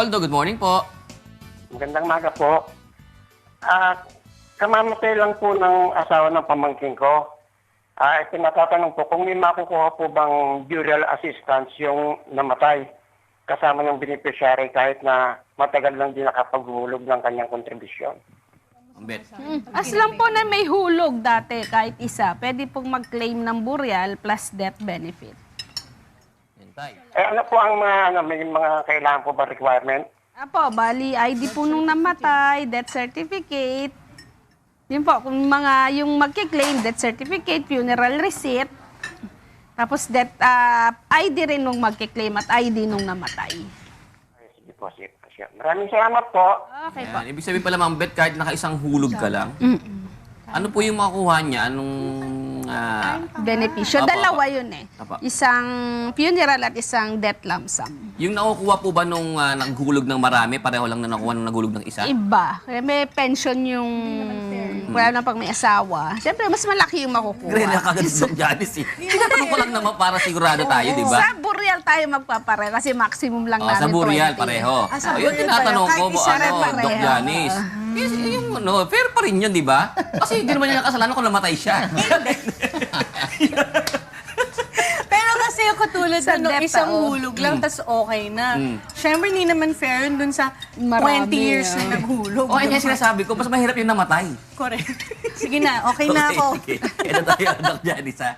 Roldo, good morning po. Magandang maga po. Kamamatay lang po ng asawa ng pamangkin ko. Pinatatanong po kung may makukuha po bang burial assistance yung namatay kasama ng beneficiary kahit na matagal lang din nakapaghulog ng kanyang kontribusyon. Ambet. As lang po na may hulog dati, kahit isa, pwede pong mag-claim ng burial plus death benefit. Yan, tay. Ano po ang may mga kailangan po ba requirement? Apo, bali ID po nung namatay, death certificate. Yun po, kung yung magki-claim, death certificate, funeral receipt, tapos ID rin nung magki-claim at ID nung namatay. Sige po, sige. Maraming salamat po. Okay po. Yan. Ibig sabihin pala, Ma'am Bet, kahit naka-isang hulog ka lang, ano po yung makukuha niya? Anong... Benepisyo. Apo, Dalawa apo. yun eh. Apo. Isang funeral at isang death lump sum. Yung nakukuha po ba nung naghulog ng marami, pareho lang na nakuha nung naghulog ng isa? Iba. Kaya may pension yung... Wala na pag may asawa. Siyempre, mas malaki yung makukuha. Grela kagad si Doc Janice eh. Tinatanong ko lang naman para sigurado tayo, di ba? Sa burial tayo magpapare kasi maximum lang namin Sa burial, 20. pareho. Sa Yun burial tinatanong pareho. ko, Kahit isa rin Doc pareho. Janice. Yung fair pa rin yun, di ba? Kasi hindi naman niya nakasalanan kung namatay siya. Pero kasi yung katulad Sa na death, isang oo. hulog lang, tas okay na. Siyempre, hindi naman fair yun dun sa Marami, 20 years na naghulog. O, ayun yung sinasabi ko, mas mahirap yung namatay. Correct. Sige na, okay na ako. Okay. Kaya na tayo, Doc Janice, ha?